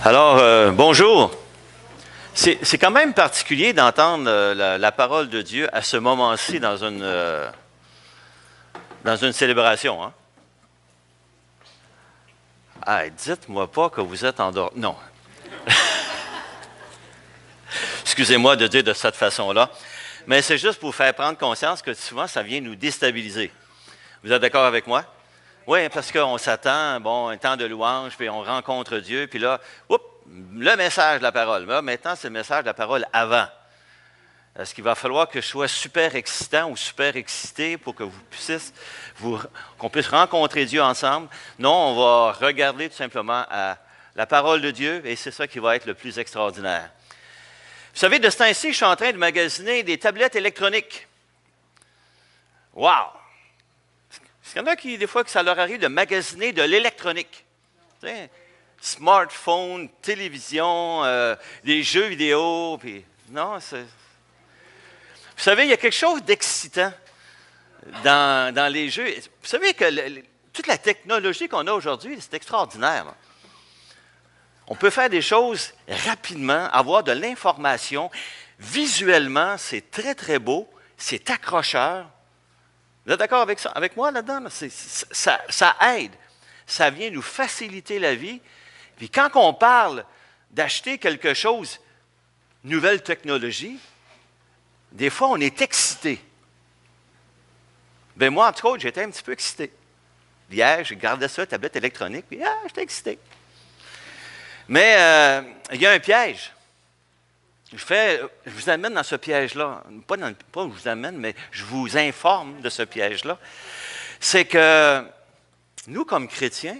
Alors, bonjour. C'est quand même particulier d'entendre la parole de Dieu à ce moment-ci dans une célébration. Hein? Ah, dites-moi pas que vous êtes endormi. Non. Excusez-moi de dire de cette façon-là. Mais c'est juste pour vous faire prendre conscience que souvent, ça vient nous déstabiliser. Vous êtes d'accord avec moi? Oui, parce qu'on s'attend, un temps de louange, puis on rencontre Dieu, puis là, le message de la parole. Là, maintenant, c'est le message de la parole avant. Est-ce qu'il va falloir que je sois super excitant ou super excité pour que vous puissiez, qu'on puisse rencontrer Dieu ensemble? Non, on va regarder tout simplement à la parole de Dieu, et c'est ça qui va être le plus extraordinaire. Vous savez, de ce temps-ci, je suis en train de magasiner des tablettes électroniques. Wow! Il y en a qui, des fois, que ça leur arrive de magasiner de l'électronique. Tu sais, smartphone, télévision, des jeux vidéo. Puis, non, c'est... Vous savez, il y a quelque chose d'excitant dans les jeux. Vous savez que toute la technologie qu'on a aujourd'hui, c'est extraordinaire. Là. On peut faire des choses rapidement, avoir de l'information. Visuellement, c'est très, très beau. C'est accrocheur. Vous êtes d'accord avec moi là-dedans? Là? Ça aide. Ça vient nous faciliter la vie. Puis quand on parle d'acheter quelque chose, nouvelle technologie, des fois, on est excité. Bien, moi, en tout cas, j'étais un petit peu excité. Hier, j'ai gardé ça, tablette électronique, puis j'étais excité. Mais il y a un piège. Je vous amène dans ce piège-là. Pas je vous amène, mais je vous informe de ce piège-là. C'est que nous, comme chrétiens,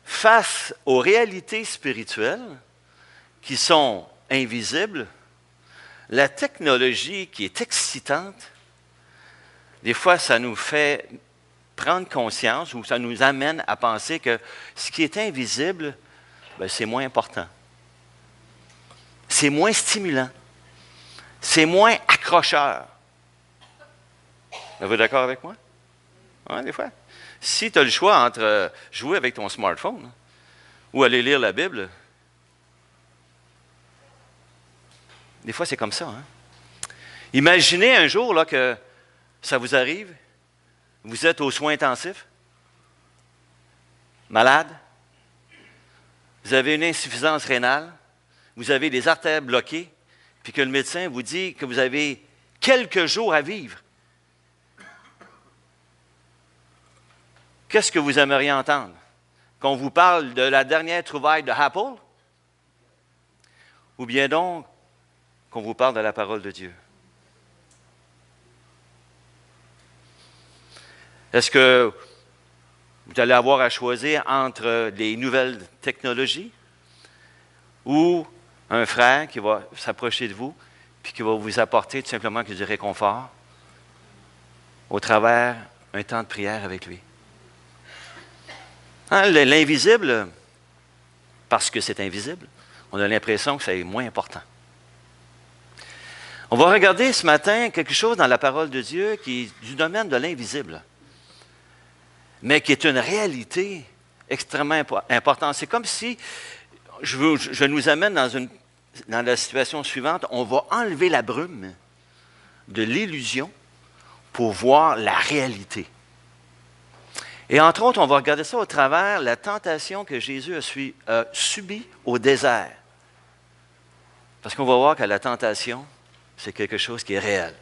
face aux réalités spirituelles qui sont invisibles, la technologie qui est excitante, des fois, ça nous fait prendre conscience ou ça nous amène à penser que ce qui est invisible, c'est moins important. C'est moins stimulant. C'est moins accrocheur. Êtes-vous d'accord avec moi? Oui, des fois. Si tu as le choix entre jouer avec ton smartphone ou aller lire la Bible, des fois, c'est comme ça. Hein? Imaginez un jour là, que ça vous arrive, vous êtes aux soins intensifs, malade, vous avez une insuffisance rénale, vous avez des artères bloquées, puis que le médecin vous dit que vous avez quelques jours à vivre. Qu'est-ce que vous aimeriez entendre? Qu'on vous parle de la dernière trouvaille de Apple? Ou bien donc qu'on vous parle de la parole de Dieu? Est-ce que vous allez avoir à choisir entre les nouvelles technologies ou un frère qui va s'approcher de vous puis qui va vous apporter tout simplement du réconfort au travers d'un temps de prière avec lui? Hein, l'invisible, parce que c'est invisible, on a l'impression que c'est moins important. On va regarder ce matin quelque chose dans la parole de Dieu qui est du domaine de l'invisible, mais qui est une réalité extrêmement importante. C'est comme si je nous amène dans la situation suivante. On va enlever la brume de l'illusion pour voir la réalité. Et entre autres, on va regarder ça au travers la tentation que Jésus a subie au désert. Parce qu'on va voir que la tentation, c'est quelque chose qui est réel.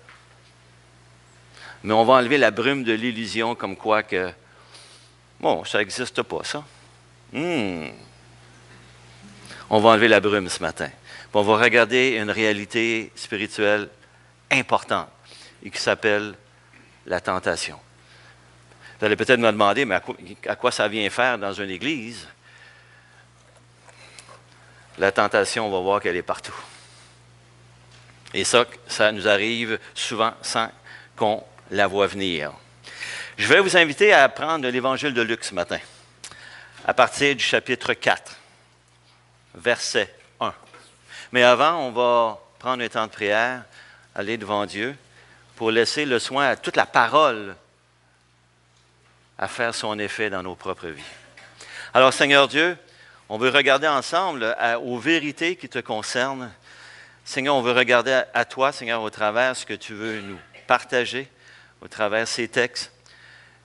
Mais on va enlever la brume de l'illusion comme quoi que, ça n'existe pas, ça. On va enlever la brume ce matin. Puis on va regarder une réalité spirituelle importante et qui s'appelle la tentation. Vous allez peut-être me demander, mais à quoi ça vient faire dans une église? La tentation, on va voir qu'elle est partout. Et ça nous arrive souvent sans qu'on la voie venir. Je vais vous inviter à prendre l'Évangile de Luc ce matin, à partir du chapitre 4, verset 1. Mais avant, on va prendre un temps de prière, aller devant Dieu, pour laisser le soin à toute la parole à faire son effet dans nos propres vies. Alors, Seigneur Dieu, On veut regarder ensemble aux vérités qui te concernent. Seigneur, on veut regarder à toi, Seigneur, au travers ce que tu veux nous partager, au travers ces textes.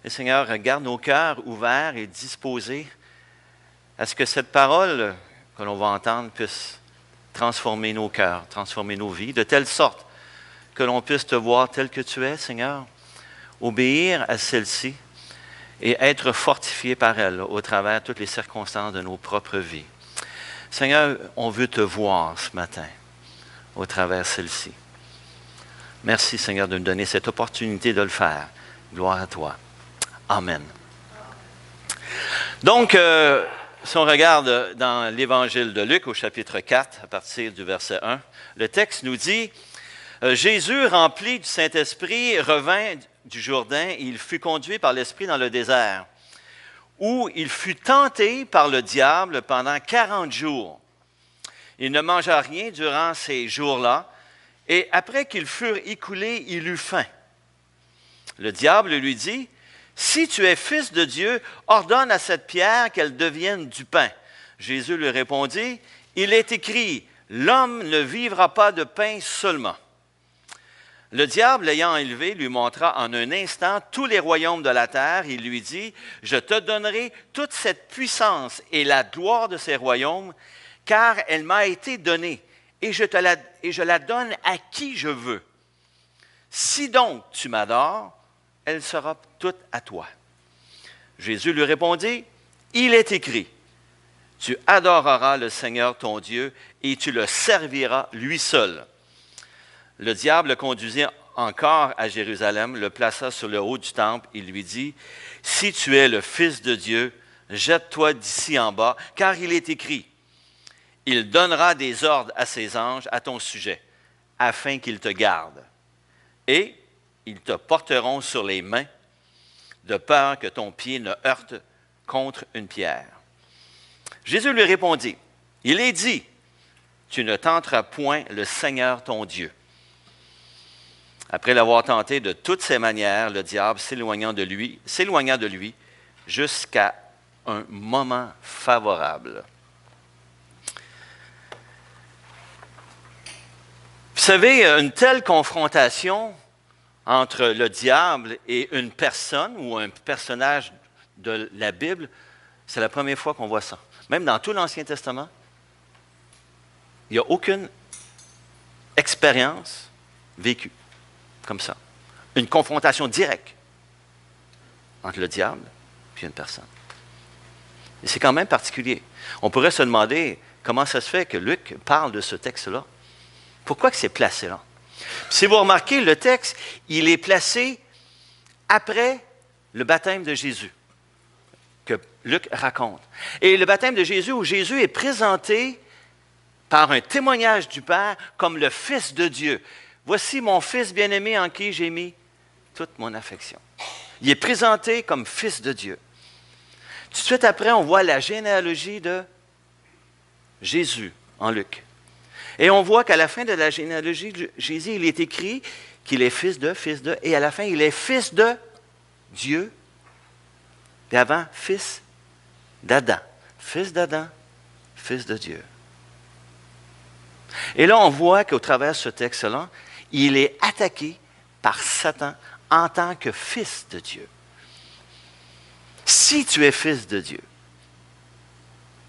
Et Seigneur, garde nos cœurs ouverts et disposés à ce que cette parole que l'on va entendre puisse transformer nos cœurs, transformer nos vies, de telle sorte que l'on puisse te voir tel que tu es, Seigneur, obéir à celle-ci et être fortifié par elle au travers de toutes les circonstances de nos propres vies. Seigneur, on veut te voir ce matin au travers celle-ci. Merci, Seigneur, de nous donner cette opportunité de le faire. Gloire à toi. Amen. Donc, si on regarde dans l'Évangile de Luc au chapitre 4, à partir du verset 1, le texte nous dit « Jésus, rempli du Saint-Esprit, revint du Jourdain et il fut conduit par l'Esprit dans le désert, où il fut tenté par le diable pendant 40 jours. Il ne mangea rien durant ces jours-là, et après qu'ils furent écoulés, il eut faim. Le diable lui dit, « Si tu es fils de Dieu, ordonne à cette pierre qu'elle devienne du pain. » Jésus lui répondit, « Il est écrit, l'homme ne vivra pas de pain seulement. » Le diable, l'ayant élevé, lui montra en un instant tous les royaumes de la terre. Il lui dit, « Je te donnerai toute cette puissance et la gloire de ces royaumes, car elle m'a été donnée, et je la donne à qui je veux. Si donc tu m'adores, elle sera toute à toi. » Jésus lui répondit, « Il est écrit, tu adoreras le Seigneur ton Dieu, et tu le serviras lui seul. » Le diable le conduisit encore à Jérusalem, le plaça sur le haut du temple et lui dit, « Si tu es le Fils de Dieu, jette-toi d'ici en bas, car il est écrit, il donnera des ordres à ses anges à ton sujet, afin qu'ils te gardent. Et ils te porteront sur les mains, de peur que ton pied ne heurte contre une pierre. » Jésus lui répondit, « Il est dit, tu ne tenteras point le Seigneur ton Dieu. » Après l'avoir tenté de toutes ses manières, le diable s'éloigna de lui jusqu'à un moment favorable. Vous savez, une telle confrontation entre le diable et une personne ou un personnage de la Bible, c'est la première fois qu'on voit ça. Même dans tout l'Ancien Testament, il n'y a aucune expérience vécue comme ça. Une confrontation directe entre le diable et une personne. Et c'est quand même particulier. On pourrait se demander comment ça se fait que Luc parle de ce texte-là. Pourquoi que c'est placé là? Si vous remarquez, le texte, il est placé après le baptême de Jésus, que Luc raconte. Et le baptême de Jésus, où Jésus est présenté par un témoignage du Père comme le Fils de Dieu. Voici mon Fils bien-aimé en qui j'ai mis toute mon affection. Il est présenté comme Fils de Dieu. Tout de suite après, on voit la généalogie de Jésus en Luc. Et on voit qu'à la fin de la généalogie de Jésus, il est écrit qu'il est fils de, et à la fin, il est fils de Dieu. Et avant, fils d'Adam. Fils d'Adam, fils de Dieu. Et là, on voit qu'au travers de ce texte-là, il est attaqué par Satan en tant que fils de Dieu. Si tu es fils de Dieu,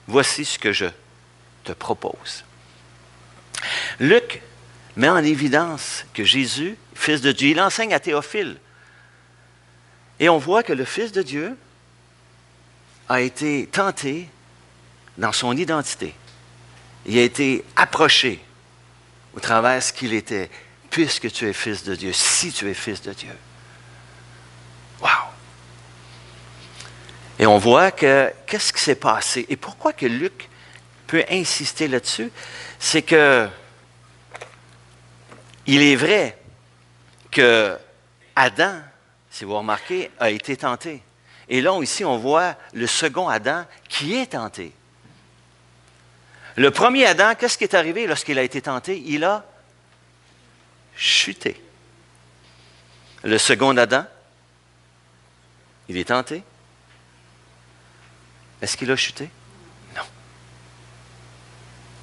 voici ce que je te propose. Luc met en évidence que Jésus, fils de Dieu, il enseigne à Théophile. Et on voit que le Fils de Dieu a été tenté dans son identité. Il a été approché au travers de ce qu'il était, puisque tu es fils de Dieu, si tu es fils de Dieu. Wow! Et on voit que, qu'est-ce qui s'est passé? Et pourquoi que Luc peut insister là-dessus? C'est que il est vrai que Adam, si vous remarquez, a été tenté. Et là, ici, on voit le second Adam qui est tenté. Le premier Adam, qu'est-ce qui est arrivé lorsqu'il a été tenté? Il a chuté. Le second Adam, il est tenté. Est-ce qu'il a chuté? Non.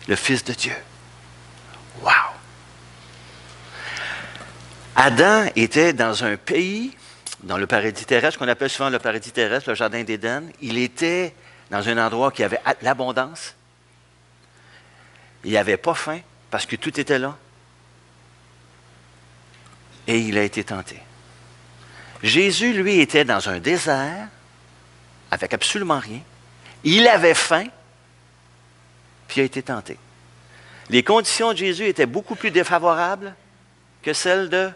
le Fils de Dieu. Wow! Adam était dans un pays, dans le paradis terrestre, qu'on appelle souvent le paradis terrestre, le jardin d'Éden. Il était dans un endroit qui avait l'abondance. Il n'avait pas faim parce que tout était là. Et il a été tenté. Jésus, lui, était dans un désert avec absolument rien. Il avait faim, puis il a été tenté. Les conditions de Jésus étaient beaucoup plus défavorables que celles de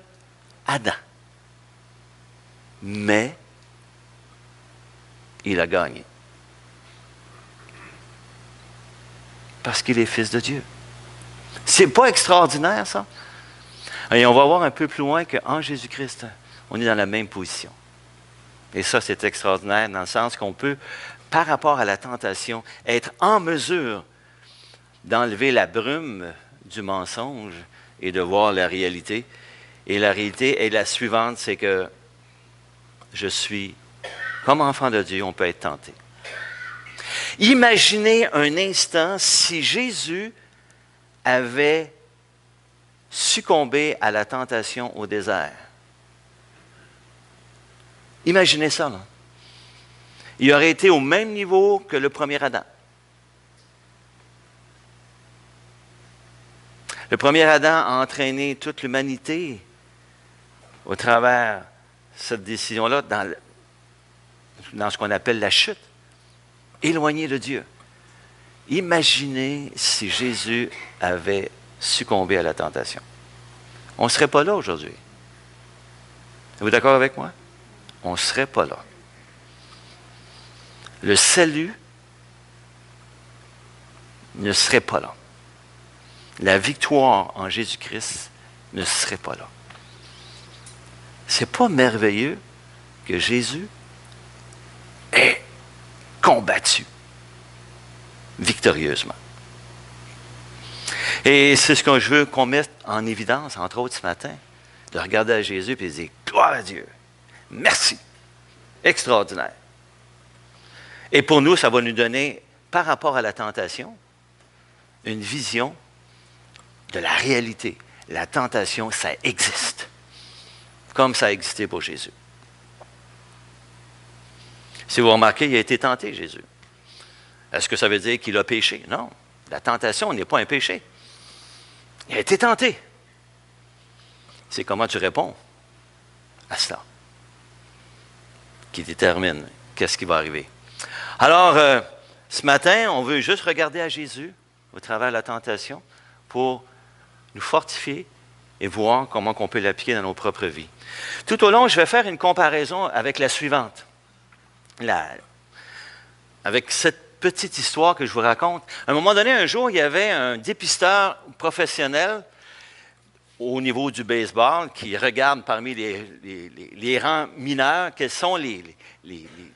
Adam. Mais il a gagné. Parce qu'il est fils de Dieu. C'est pas extraordinaire, ça? Et on va voir un peu plus loin qu'en Jésus-Christ, on est dans la même position. Et ça, c'est extraordinaire dans le sens qu'on peut, par rapport à la tentation, être en mesure d'enlever la brume du mensonge et de voir la réalité. Et la réalité est la suivante, c'est que je suis, comme enfant de Dieu, on peut être tenté. Imaginez un instant si Jésus avait succombé à la tentation au désert. Imaginez ça, là. Il aurait été au même niveau que le premier Adam. Le premier Adam a entraîné toute l'humanité au travers de cette décision-là dans ce qu'on appelle la chute, éloigné de Dieu. Imaginez si Jésus avait succombé à la tentation. On ne serait pas là aujourd'hui. Êtes-vous d'accord avec moi? On ne serait pas là. Le salut ne serait pas là. La victoire en Jésus-Christ ne serait pas là. C'est pas merveilleux que Jésus ait combattu victorieusement. Et c'est ce que je veux qu'on mette en évidence, entre autres ce matin, de regarder à Jésus et de dire « Gloire à Dieu! Merci! Extraordinaire! » Et pour nous, ça va nous donner, par rapport à la tentation, une vision de la réalité. La tentation, ça existe. Comme ça a existé pour Jésus. Si vous remarquez, il a été tenté, Jésus. Est-ce que ça veut dire qu'il a péché? Non. La tentation n'est pas un péché. Il a été tenté. C'est comment tu réponds à cela qui détermine qu'est-ce qui va arriver. Alors, ce matin, on veut juste regarder à Jésus au travers de la tentation pour nous fortifier et voir comment on peut l'appliquer dans nos propres vies. Tout au long, je vais faire une comparaison avec la suivante. Avec cette petite histoire que je vous raconte. À un moment donné, un jour, il y avait un dépisteur professionnel au niveau du baseball qui regarde parmi les rangs mineurs quels sont les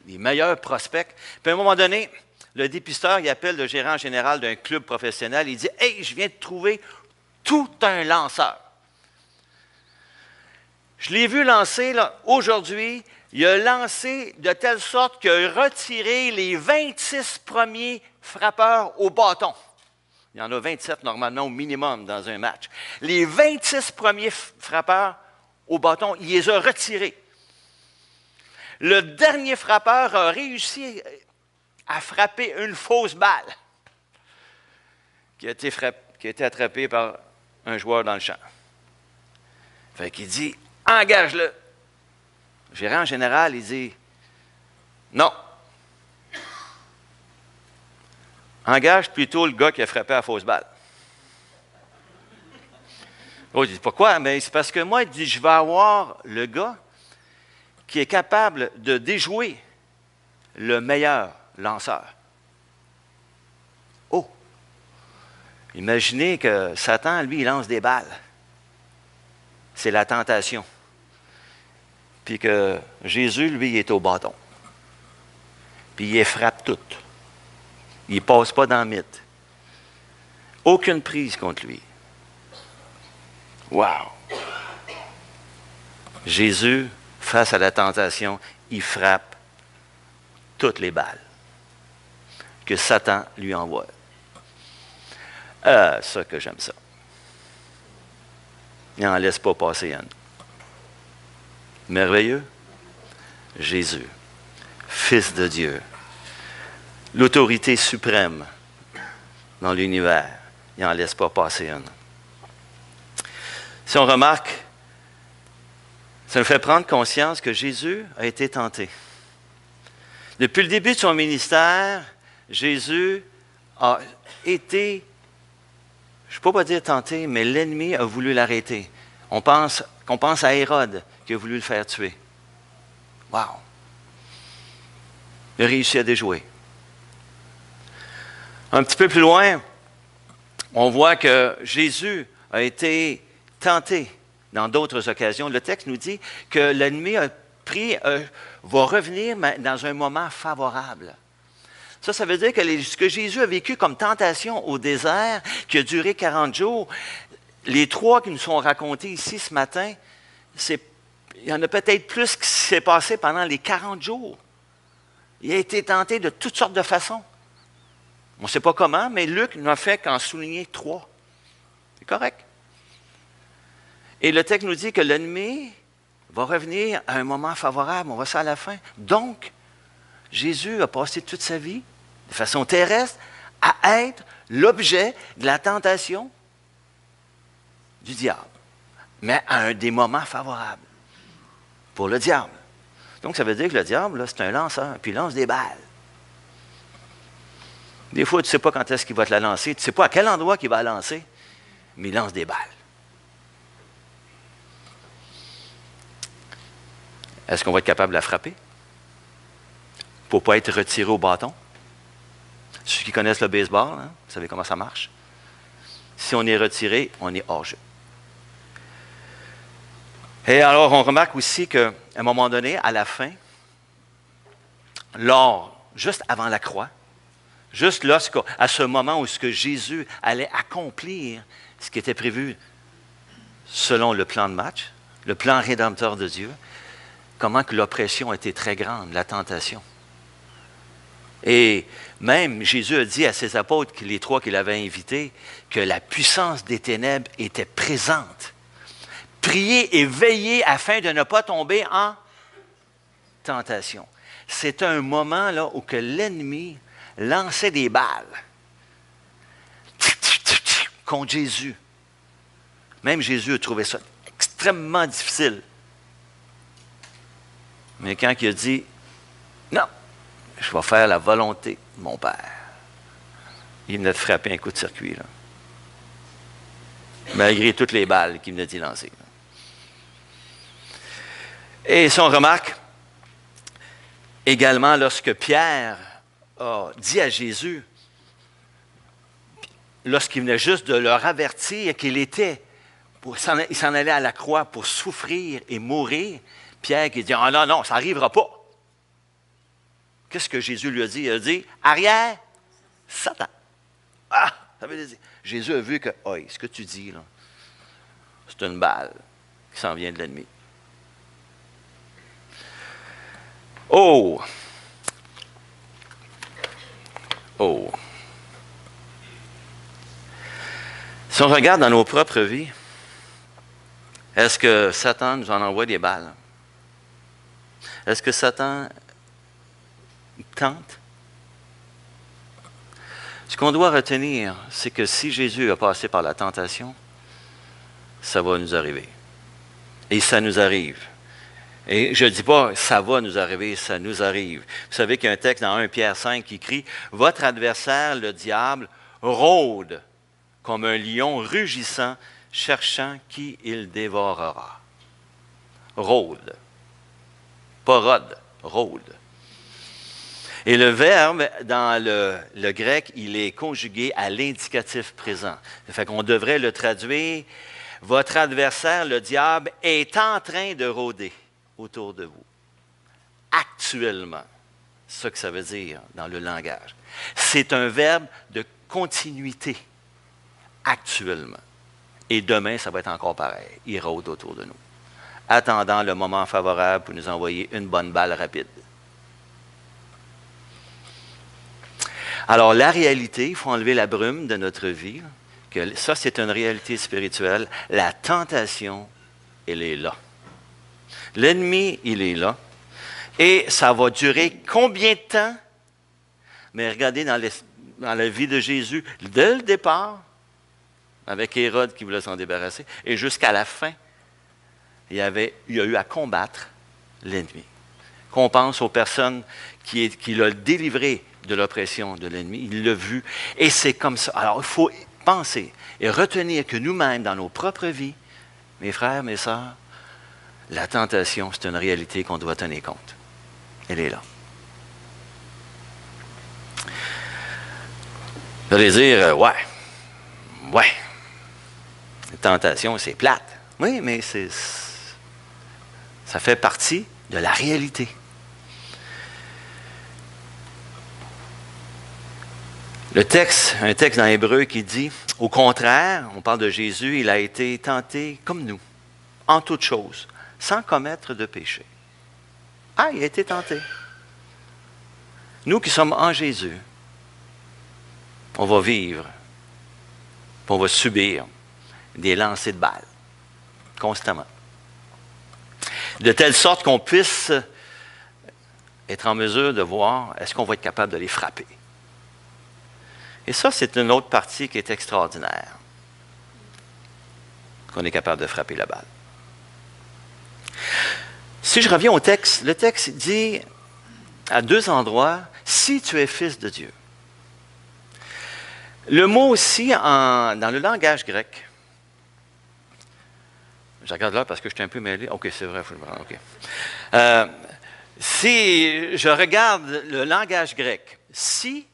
meilleurs prospects. Puis à un moment donné, le dépisteur, il appelle le gérant général d'un club professionnel. Il dit « Hey, je viens de trouver tout un lanceur. Je l'ai vu lancer aujourd'hui. Il a lancé de telle sorte qu'il a retiré les 26 premiers frappeurs au bâton. Il y en a 27 normalement au minimum dans un match. Les 26 premiers frappeurs au bâton, il les a retirés. Le dernier frappeur a réussi à frapper une fausse balle qui a été attrapée par un joueur dans le champ. Fait qu'il dit « Engage-le ». Le gérant général, il dit « Non. Engage plutôt le gars qui a frappé la fausse balle. » Oh, il dit « Pourquoi? » Mais c'est parce que moi, il dit « Je vais avoir le gars qui est capable de déjouer le meilleur lanceur. » Oh! Imaginez que Satan, lui, il lance des balles. C'est la tentation. Puis que Jésus, lui, il est au bâton. Puis il les frappe toutes. Il ne passe pas dans le mythe. Aucune prise contre lui. Wow! Jésus, face à la tentation, il frappe toutes les balles que Satan lui envoie. Ça que j'aime ça. Il n'en laisse pas passer une. Merveilleux. Jésus, Fils de Dieu, l'autorité suprême dans l'univers. Il n'en laisse pas passer une. Si on remarque, ça nous fait prendre conscience que Jésus a été tenté. Depuis le début de son ministère, Jésus a été, je ne peux pas dire tenté, mais l'ennemi a voulu l'arrêter. On pense à Hérode qui a voulu le faire tuer. Wow! Il a réussi à déjouer. Un petit peu plus loin, on voit que Jésus a été tenté dans d'autres occasions. Le texte nous dit que l'ennemi va revenir dans un moment favorable. Ça veut dire que ce que Jésus a vécu comme tentation au désert, qui a duré 40 jours, les 3 qui nous sont racontés ici ce matin, il y en a peut-être plus qui s'est passé pendant les 40 jours. Il a été tenté de toutes sortes de façons. On ne sait pas comment, mais Luc n'a fait qu'en souligner 3. C'est correct. Et le texte nous dit que l'ennemi va revenir à un moment favorable. On voit ça à la fin. Donc, Jésus a passé toute sa vie, de façon terrestre, à être l'objet de la tentation du diable, mais à des moments favorables pour le diable. Donc, ça veut dire que le diable, là, c'est un lanceur, puis il lance des balles. Des fois, tu ne sais pas quand est-ce qu'il va te la lancer, tu ne sais pas à quel endroit qu'il va la lancer, mais il lance des balles. Est-ce qu'on va être capable de la frapper pour ne pas être retiré au bâton? Ceux qui connaissent le baseball, hein, vous savez comment ça marche. Si on est retiré, on est hors jeu. Et alors, on remarque aussi qu'à un moment donné, à la fin, juste avant la croix, juste à ce moment où Jésus allait accomplir ce qui était prévu selon le plan de match, le plan rédempteur de Dieu, comment que l'oppression était très grande, la tentation. Et même Jésus a dit à ses apôtres, les 3 qu'il avait invités, que la puissance des ténèbres était présente. Priez et veillez afin de ne pas tomber en tentation. C'est un moment là où que l'ennemi lançait des balles contre Jésus. Même Jésus a trouvé ça extrêmement difficile. Mais quand il a dit « Non, je vais faire la volonté de mon Père », il venait de frapper un coup de circuit, là. Malgré toutes les balles qu'il venait d'y lancer. Et si on remarque, également lorsque Pierre a dit à Jésus, lorsqu'il venait juste de leur avertir qu'il il s'en allait à la croix pour souffrir et mourir, Pierre qui dit « Ah non, non, ça n'arrivera pas. » Qu'est-ce que Jésus lui a dit? Il a dit « Arrière, Satan. » Ah! Ça veut dire, Jésus a vu que « ce que tu dis, là, c'est une balle qui s'en vient de l'ennemi. » Oh! Oh! Si on regarde dans nos propres vies, est-ce que Satan nous en envoie des balles? Est-ce que Satan tente? Ce qu'on doit retenir, c'est que si Jésus a passé par la tentation, ça va nous arriver. Et ça nous arrive. Et je ne dis pas « ça va nous arriver », ça nous arrive. Vous savez qu'il y a un texte dans 1 Pierre 5 qui crie « Votre adversaire, le diable, rôde comme un lion rugissant, cherchant qui il dévorera. » Rôde. Pas rôde, rôde. Et le verbe, dans le grec, il est conjugué à l'indicatif présent. Ça fait qu'on devrait le traduire « Votre adversaire, le diable, est en train de rôder autour de vous. » Actuellement. C'est ça que ça veut dire dans le langage. C'est un verbe de continuité. Actuellement. Et demain, ça va être encore pareil. Il rôde autour de nous. Attendant le moment favorable pour nous envoyer une bonne balle rapide. Alors, la réalité, il faut enlever la brume de notre vie. que ça, c'est une réalité spirituelle. La tentation, elle est là. L'ennemi, il est là. Et ça va durer combien de temps? Mais regardez dans la vie de Jésus, dès le départ, avec Hérode qui voulait s'en débarrasser, et jusqu'à la fin, il y a eu à combattre l'ennemi. Qu'on pense aux personnes qui l'ont délivré de l'oppression de l'ennemi, il l'a vu, et c'est comme ça. Alors, il faut penser et retenir que nous-mêmes, dans nos propres vies, mes frères, mes sœurs, la tentation, c'est une réalité qu'on doit tenir compte. Elle est là. Vous allez dire, ouais, la tentation, c'est plate. Oui, mais ça fait partie de la réalité. Un texte dans Hébreu qui dit, au contraire, on parle de Jésus, il a été tenté comme nous, en toutes choses, sans commettre de péché. Ah, il a été tenté. Nous qui sommes en Jésus, on va vivre, on va subir des lancers de balles, constamment. De telle sorte qu'on puisse être en mesure de voir, est-ce qu'on va être capable de les frapper? Et ça, c'est une autre partie qui est extraordinaire, qu'on est capable de frapper la balle. Si je reviens au texte, le texte dit à 2 endroits, « Si tu es fils de Dieu ». Le mot aussi, dans le langage grec, je regarde là parce que je suis un peu mêlé. OK, c'est vrai, il faut le voir. OK. Si je regarde le langage grec, « si »,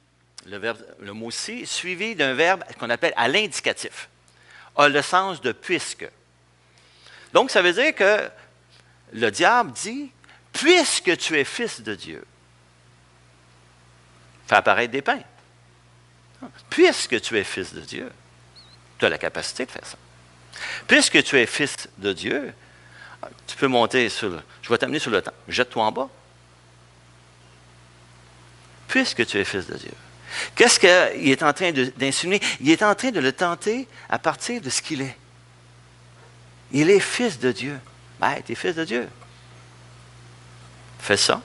le mot « si », suivi d'un verbe qu'on appelle à l'indicatif, a le sens de « puisque ». Donc, ça veut dire que le diable dit, « Puisque tu es fils de Dieu », fait apparaître des pains. Puisque tu es fils de Dieu, tu as la capacité de faire ça. Puisque tu es fils de Dieu, tu peux monter je vais t'amener sur le temps. Jette-toi en bas. Puisque tu es fils de Dieu. Qu'est-ce qu'il est en train d'insinuer? Il est en train de le tenter à partir de ce qu'il est. Il est fils de Dieu. Ben, tu es fils de Dieu. Fais ça.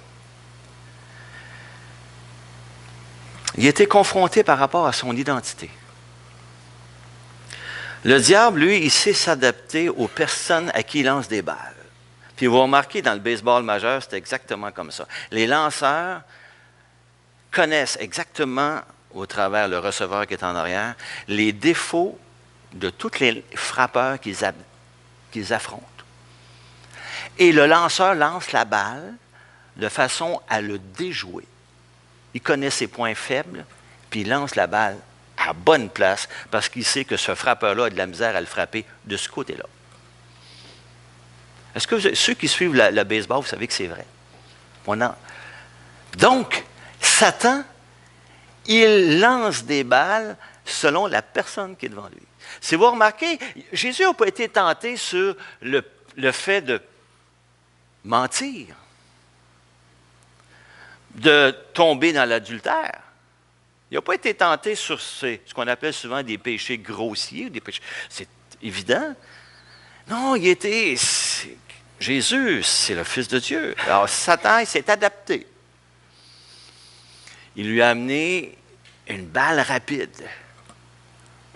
Il a été confronté par rapport à son identité. Le diable, lui, il sait s'adapter aux personnes à qui il lance des balles. Puis vous remarquez, dans le baseball majeur, c'est exactement comme ça. Les lanceurs connaissent exactement, au travers le receveur qui est en arrière, les défauts de tous les frappeurs qu'ils affrontent. Et le lanceur lance la balle de façon à le déjouer. Il connaît ses points faibles, puis il lance la balle à bonne place parce qu'il sait que ce frappeur-là a de la misère à le frapper de ce côté-là. Est-ce que ceux qui suivent le baseball, vous savez que c'est vrai? Donc, Satan, il lance des balles selon la personne qui est devant lui. Si vous remarquez, Jésus n'a pas été tenté sur le fait de mentir, de tomber dans l'adultère. Il n'a pas été tenté sur ce qu'on appelle souvent des péchés grossiers, des péchés. C'est évident. Non, Jésus, c'est le Fils de Dieu. Alors, Satan, il s'est adapté. Il lui a amené une balle rapide.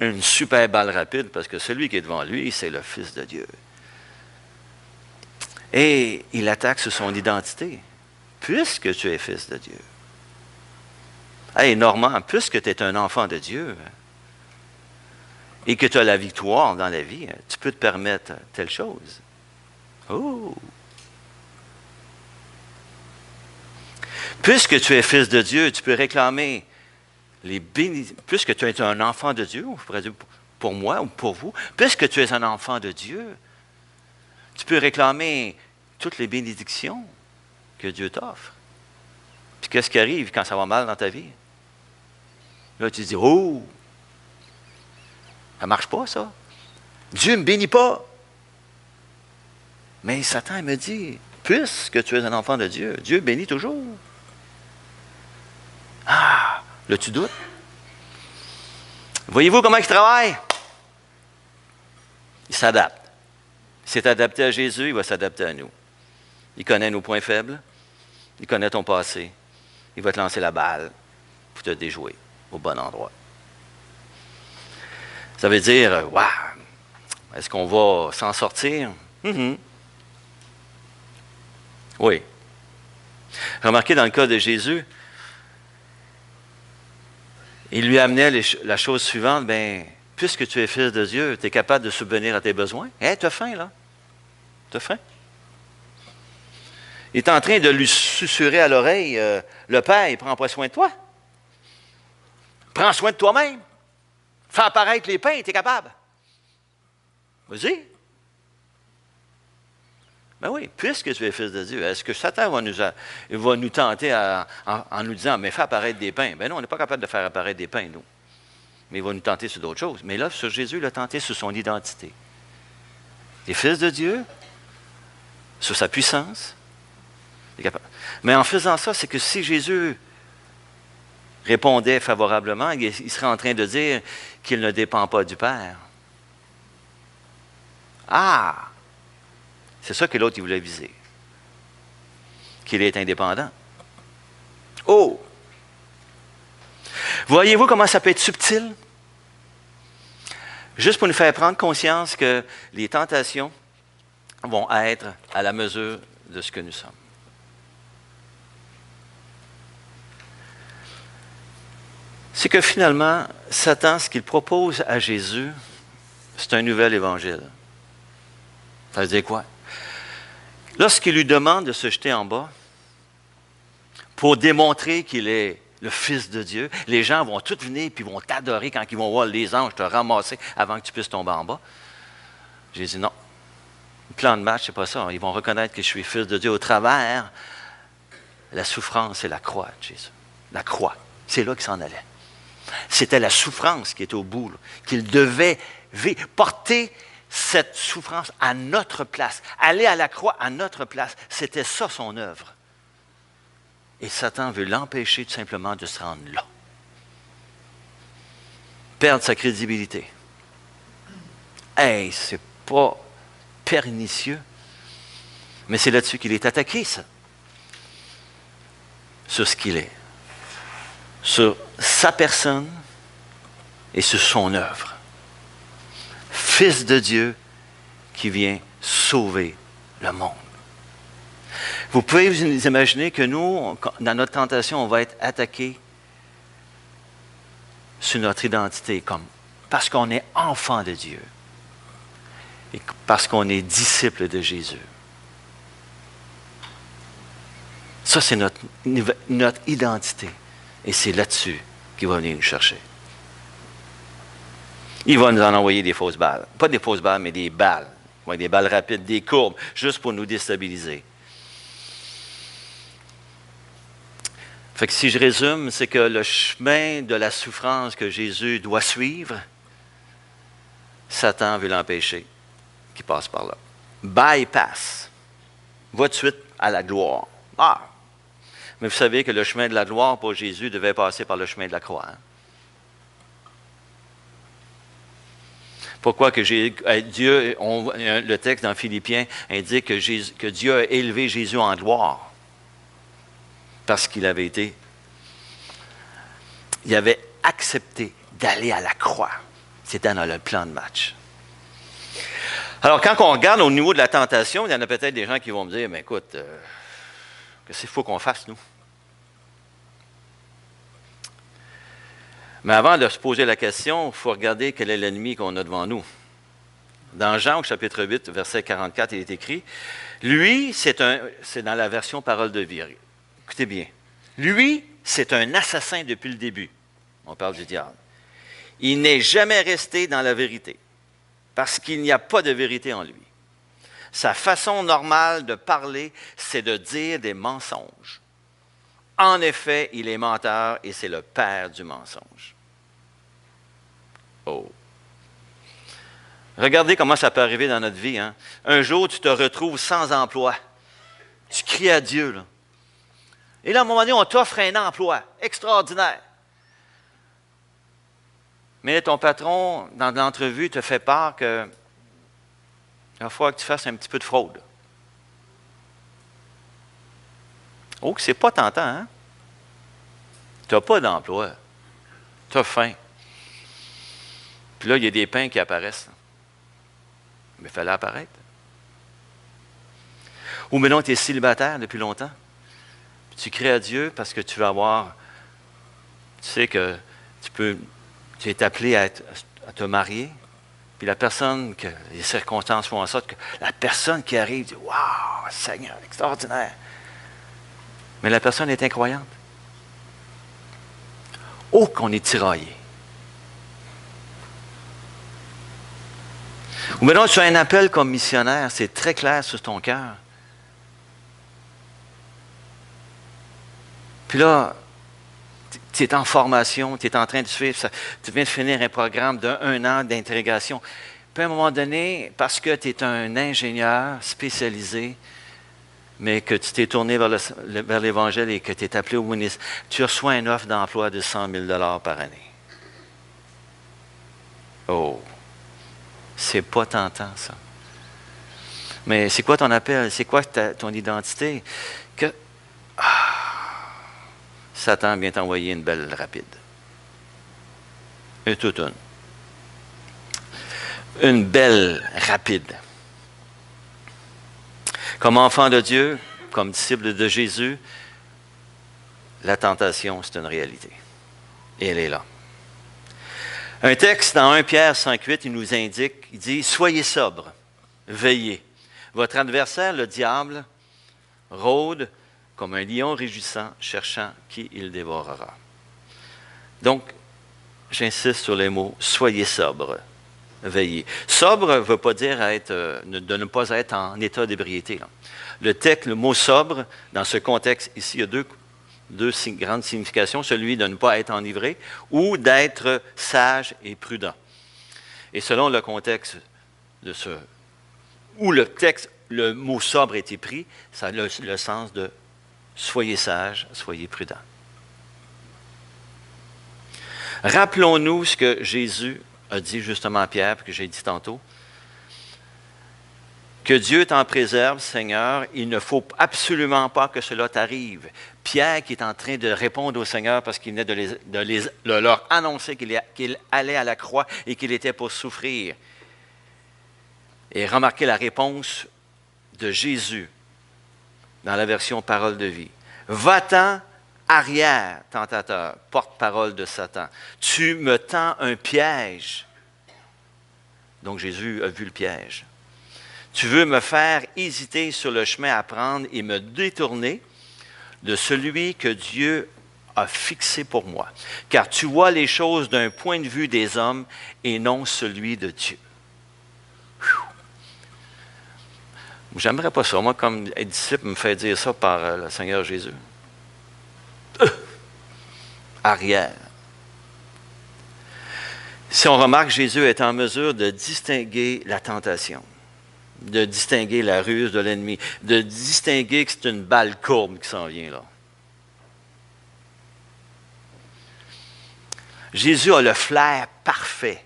Une super balle rapide, parce que celui qui est devant lui, c'est le Fils de Dieu. Et il attaque sur son identité. Puisque tu es fils de Dieu. Hey, Normand, puisque tu es un enfant de Dieu et que tu as la victoire dans la vie, tu peux te permettre telle chose. Oh! Puisque tu es fils de Dieu, tu peux réclamer puisque tu es un enfant de Dieu, on pourrait dire pour moi ou pour vous, puisque tu es un enfant de Dieu, tu peux réclamer toutes les bénédictions que Dieu t'offre. Puis qu'est-ce qui arrive quand ça va mal dans ta vie? Là, tu te dis, oh, ça ne marche pas, ça. Dieu ne me bénit pas. Mais Satan me dit, puisque tu es un enfant de Dieu, Dieu bénit toujours. Ah, là, tu doutes. Voyez-vous comment il travaille? Il s'adapte. Il s'est adapté à Jésus, il va s'adapter à nous. Il connaît nos points faibles, il connaît ton passé. Il va te lancer la balle pour te déjouer au bon endroit. Ça veut dire, waouh, est-ce qu'on va s'en sortir? Oui. Remarquez dans le cas de Jésus, il lui amenait la chose suivante, bien, puisque tu es fils de Dieu, tu es capable de subvenir à tes besoins. Hé, tu as faim, là? Tu as faim? Il est en train de lui susurrer à l'oreille, le Père, il prend pas soin de toi. Prends soin de toi-même. Fais apparaître les pains, tu es capable. Vas-y. Ben oui, puisque tu es fils de Dieu, est-ce que Satan va nous tenter en nous disant, mais fais apparaître des pains? Ben non, on n'est pas capable de faire apparaître des pains, nous. Mais il va nous tenter sur d'autres choses. Mais là, sur Jésus, il l'a tenté sur son identité. Il est fils de Dieu, sur sa puissance. Mais en faisant ça, c'est que si Jésus répondait favorablement, il serait en train de dire qu'il ne dépend pas du Père. Ah! C'est ça que l'autre il voulait viser. Qu'il est indépendant. Oh! Voyez-vous comment ça peut être subtil? Juste pour nous faire prendre conscience que les tentations vont être à la mesure de ce que nous sommes. C'est que finalement, Satan, ce qu'il propose à Jésus, c'est un nouvel évangile. Ça veut dire quoi? Lorsqu'il lui demande de se jeter en bas, pour démontrer qu'il est le Fils de Dieu, les gens vont tous venir et vont t'adorer quand ils vont voir les anges te ramasser avant que tu puisses tomber en bas. J'ai dit non. Le plan de match, c'est pas ça. Ils vont reconnaître que je suis Fils de Dieu au travers la souffrance et la croix de Jésus. La croix. C'est là qu'il s'en allait. C'était la souffrance qui était au bout, qu'il devait porter cette souffrance à notre place, aller à la croix à notre place. C'était ça son œuvre. Et Satan veut l'empêcher tout simplement de se rendre là. Perdre sa crédibilité. Hey, c'est pas pernicieux, mais c'est là-dessus qu'il est attaqué, ça. Sur ce qu'il est. Sur sa personne et sur son œuvre. Fils de Dieu qui vient sauver le monde. Vous pouvez vous imaginer que nous, dans notre tentation, on va être attaqué sur notre identité, parce qu'on est enfant de Dieu et parce qu'on est disciple de Jésus. Ça, c'est notre identité. Et c'est là-dessus qu'il va venir nous chercher. Il va nous en envoyer des fausses balles. Pas des fausses balles, mais des balles. Des balles rapides, des courbes, juste pour nous déstabiliser. Fait que si je résume, c'est que le chemin de la souffrance que Jésus doit suivre, Satan veut l'empêcher qu'il passe par là. Bypass. Va tout de suite à la gloire. Ah! Mais vous savez que le chemin de la gloire pour Jésus devait passer par le chemin de la croix. Hein? Pourquoi que Dieu, le texte dans Philippiens indique que Dieu a élevé Jésus en gloire? Parce qu'il avait il avait accepté d'aller à la croix. C'était dans le plan de match. Alors, quand on regarde au niveau de la tentation, il y en a peut-être des gens qui vont me dire, mais écoute, qu'est-ce qu'il faut qu'on fasse, nous? Mais avant de se poser la question, il faut regarder quel est l'ennemi qu'on a devant nous. Dans Jean, au chapitre 8, verset 44, il est écrit, lui, c'est dans la version parole de vie. Écoutez bien. Lui, c'est un assassin depuis le début. On parle du diable. Il n'est jamais resté dans la vérité, parce qu'il n'y a pas de vérité en lui. Sa façon normale de parler, c'est de dire des mensonges. En effet, il est menteur et c'est le père du mensonge. Oh. Regardez comment ça peut arriver dans notre vie. Hein? Un jour, tu te retrouves sans emploi. Tu cries à Dieu. Là. Et là, à un moment donné, on t'offre un emploi extraordinaire. Mais ton patron, dans l'entrevue, te fait part que il va falloir que tu fasses un petit peu de fraude. Oh, que c'est pas tentant, hein? Tu n'as pas d'emploi. Tu as faim. Puis là, il y a des pains qui apparaissent. Mais il fallait apparaître. Ou maintenant, tu es célibataire depuis longtemps. Puis tu cries à Dieu parce que tu veux avoir. Tu sais que tu es appelé à te marier. Puis la personne, que les circonstances font en sorte que la personne qui arrive dit waouh, Seigneur, extraordinaire. Mais la personne est incroyante. Oh, qu'on est tiraillé. Ou maintenant, tu as un appel comme missionnaire, c'est très clair sur ton cœur. Puis là, tu es en formation, tu es en train de suivre ça. Tu viens de finir un programme d'un an d'intégration. Puis à un moment donné, parce que tu es un ingénieur spécialisé, mais que tu t'es tourné vers l'Évangile et que tu es appelé au ministère, tu reçois une offre d'emploi de 100 000 par année. Oh, c'est pas tentant, ça. Mais c'est quoi ton appel? C'est quoi ton identité? Que Satan vient t'envoyer une belle rapide. Et toute une. Une belle rapide. Comme enfant de Dieu, comme disciple de Jésus, la tentation, c'est une réalité. Et elle est là. Un texte dans 1 Pierre 5,8, il nous indique, il dit « Soyez sobres, veillez. Votre adversaire, le diable, rôde comme un lion rugissant, cherchant qui il dévorera. » Donc, j'insiste sur les mots « Soyez sobres, veillez ». Sobre ne veut pas dire de ne pas être en état d'ébriété. Le mot sobre, dans ce contexte ici, il y a deux grandes significations, celui de ne pas être enivré ou d'être sage et prudent. Et selon le contexte où le mot sobre a été pris, ça a le sens de soyez sage, soyez prudent. Rappelons-nous ce que Jésus a dit justement à Pierre, que j'ai dit tantôt. Que Dieu t'en préserve, Seigneur, il ne faut absolument pas que cela t'arrive. Pierre qui est en train de répondre au Seigneur parce qu'il venait de leur annoncer qu'il allait à la croix et qu'il était pour souffrir. Et remarquez la réponse de Jésus dans la version Parole de vie. Va-t'en arrière, tentateur, porte-parole de Satan. Tu me tends un piège. Donc Jésus a vu le piège. Tu veux me faire hésiter sur le chemin à prendre et me détourner de celui que Dieu a fixé pour moi. Car tu vois les choses d'un point de vue des hommes et non celui de Dieu. J'aimerais pas ça. Moi, comme disciple, me fait dire ça par le Seigneur Jésus. Arrière. Si on remarque, Jésus est en mesure de distinguer la tentation, de distinguer la ruse de l'ennemi, de distinguer que c'est une balle courbe qui s'en vient là. Jésus a le flair parfait.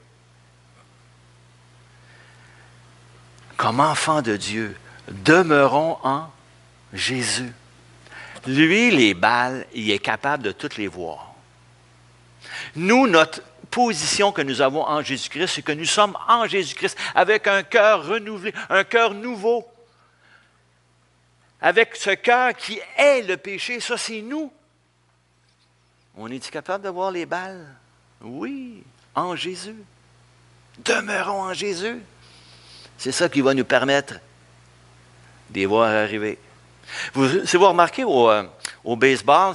Comme enfant de Dieu, demeurons en Jésus. Lui, les balles, il est capable de toutes les voir. Nous, notre position que nous avons en Jésus-Christ, c'est que nous sommes en Jésus-Christ avec un cœur renouvelé, un cœur nouveau. Avec ce cœur qui est le péché, ça c'est nous. On est-tu capable de voir les balles? Oui, en Jésus. Demeurons en Jésus. C'est ça qui va nous permettre de les voir arriver. Si vous remarquez au baseball,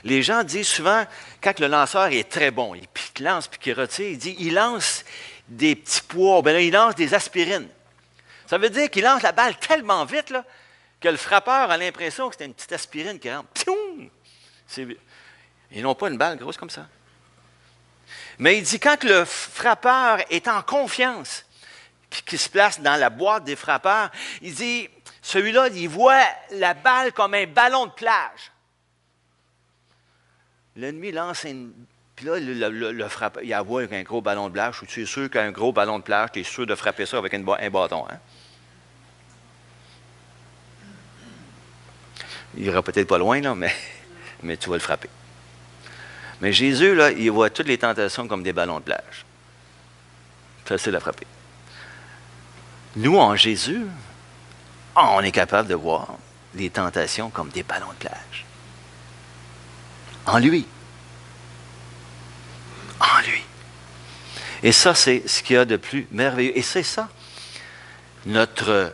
les gens disent souvent, quand le lanceur est très bon, il lance puis qu'il retire, il lance des petits pois, bien là, il lance des aspirines. Ça veut dire qu'il lance la balle tellement vite là, que le frappeur a l'impression que c'est une petite aspirine qui rentre. Ils n'ont pas une balle grosse comme ça. Mais il dit, quand le frappeur est en confiance, puis qu'il se place dans la boîte des frappeurs, il dit, celui-là, il voit la balle comme un ballon de plage. L'ennemi lance puis là, le frappeur, il voit un gros ballon de plage. Tu es sûr qu'un gros ballon de plage, tu es sûr de frapper ça avec un bâton. Hein? Il ira peut-être pas loin, là, mais tu vas le frapper. Mais Jésus, là, il voit toutes les tentations comme des ballons de plage. Facile à frapper. Nous, en Jésus, on est capable de voir les tentations comme des ballons de plage. En lui. En lui. Et ça, c'est ce qu'il y a de plus merveilleux. Et c'est ça, notre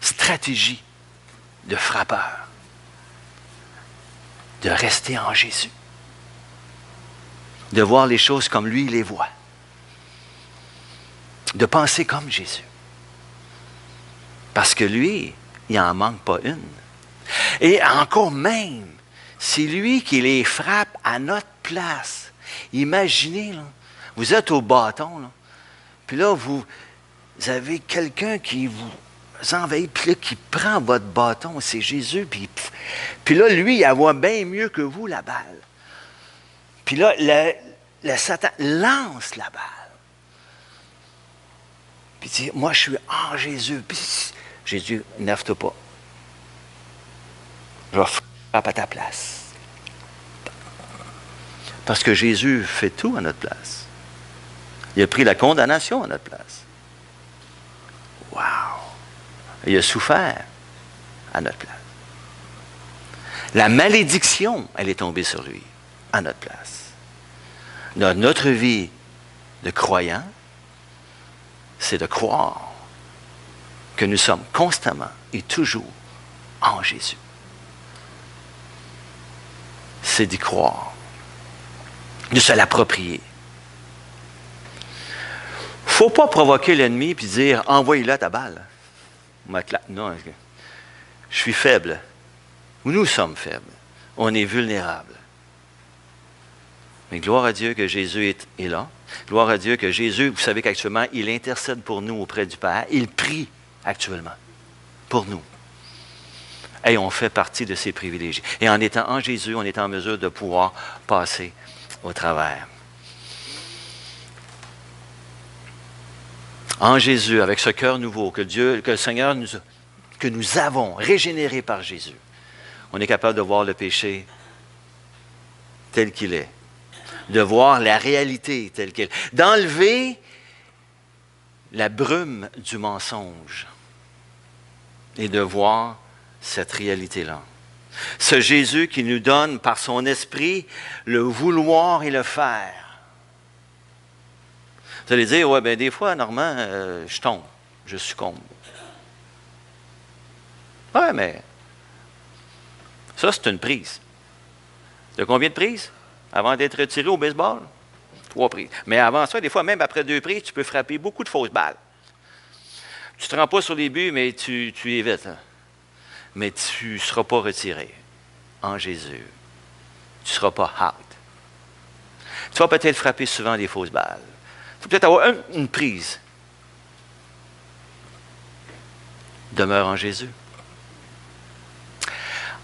stratégie de frappeur. De rester en Jésus. De voir les choses comme lui les voit. De penser comme Jésus. Parce que lui, il n'en manque pas une. Et encore même, c'est lui qui les frappe à notre place. Imaginez, là, vous êtes au bâton, là, puis là, vous avez quelqu'un qui vous envahit, puis là, qui prend votre bâton, c'est Jésus, puis là, lui, il voit bien mieux que vous la balle. Puis là, le Satan lance la balle. Puis il dit, moi, je suis en Jésus. Puis Jésus, n'affte pas. Je vais frapper à ta place. Parce que Jésus fait tout à notre place. Il a pris la condamnation à notre place. Wow! Il a souffert à notre place. La malédiction, elle est tombée sur lui, à notre place. Dans notre vie de croyant, c'est de croire que nous sommes constamment et toujours en Jésus. C'est d'y croire, de se l'approprier. Il ne faut pas provoquer l'ennemi et dire « Envoie-le ta balle ». Non, je suis faible. Nous sommes faibles. On est vulnérables. Mais gloire à Dieu que Jésus est là. Gloire à Dieu que Jésus, vous savez qu'actuellement, il intercède pour nous auprès du Père. Il prie actuellement pour nous. Et on fait partie de ses privilégiés. Et en étant en Jésus, on est en mesure de pouvoir passer au travers. En Jésus, avec ce cœur nouveau que le Seigneur que nous avons régénéré par Jésus, on est capable de voir le péché tel qu'il est, de voir la réalité telle qu'elle est, d'enlever la brume du mensonge et de voir cette réalité-là. Ce Jésus qui nous donne par son esprit le vouloir et le faire. Vous allez dire, ouais, ben des fois, Normand, je tombe, je succombe. Ouais, mais ça, c'est une prise. De combien de prises? Avant d'être retiré au baseball? 3 prises. Mais avant ça, des fois, même après 2 prises, tu peux frapper beaucoup de fausses balles. Tu ne te rends pas sur les buts, mais tu évites. Hein? Mais tu ne seras pas retiré en Jésus. Tu ne seras pas out. Tu vas peut-être frapper souvent des fausses balles. Il faut peut-être avoir une prise. Demeure en Jésus.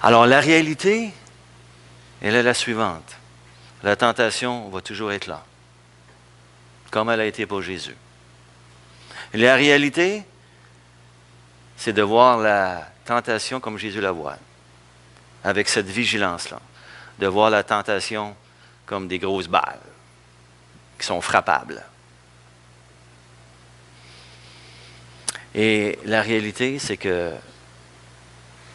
Alors, la réalité, elle est la suivante. La tentation va toujours être là, comme elle a été pour Jésus. Et la réalité, c'est de voir la tentation comme Jésus la voit, avec cette vigilance-là, de voir la tentation comme des grosses balles qui sont frappables. Et la réalité, c'est que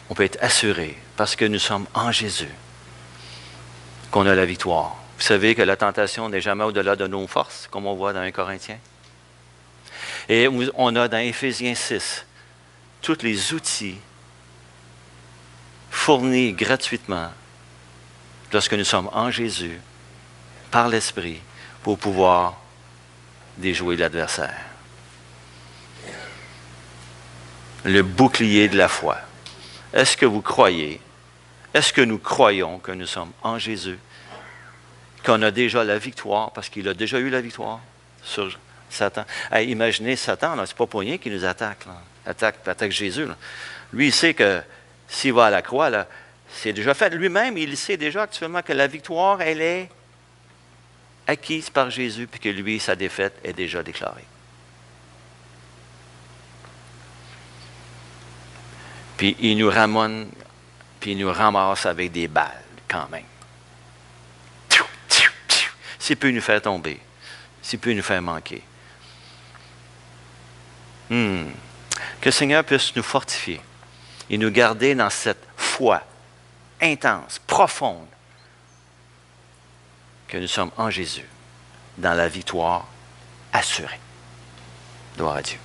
on peut être assuré, parce que nous sommes en Jésus, qu'on a la victoire. Vous savez que la tentation n'est jamais au-delà de nos forces, comme on voit dans 1 Corinthiens. Et on a dans Éphésiens 6 tous les outils fournis gratuitement lorsque nous sommes en Jésus, par l'Esprit, pour pouvoir déjouer l'adversaire. Le bouclier de la foi. Est-ce que vous croyez, est-ce que nous croyons que nous sommes en Jésus, qu'on a déjà la victoire, parce qu'il a déjà eu la victoire sur Satan? Hey, imaginez Satan, ce n'est pas pour rien qu'il nous attaque. Là. Attaque Jésus. Là. Lui, il sait que s'il va à la croix, là, c'est déjà fait. Lui-même, il sait déjà actuellement que la victoire, elle est acquise par Jésus, puis que lui, sa défaite est déjà déclarée. Puis il nous ramène puis il nous ramasse avec des balles, quand même. S'il peut nous faire tomber, s'il peut nous faire manquer. Que le Seigneur puisse nous fortifier et nous garder dans cette foi intense, profonde, que nous sommes en Jésus, dans la victoire assurée. Gloire à Dieu.